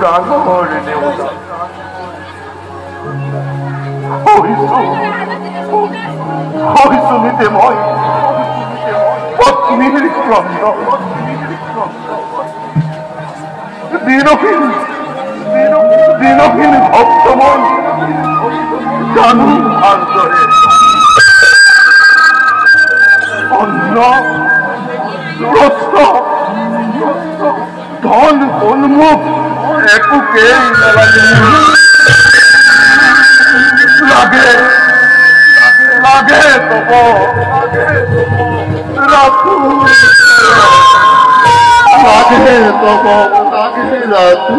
ডাঙৰ নেওতা হৈছো নিতে মই পত্নীৰ ক্ৰন্দ দিনহীন ভক্ত মই জানো ভালদৰে অন্ন বস্ত্ৰ ধন উন্মুখ একোকেই নালাগে লাগে তব রাখু লাগে তব লাগে রাখু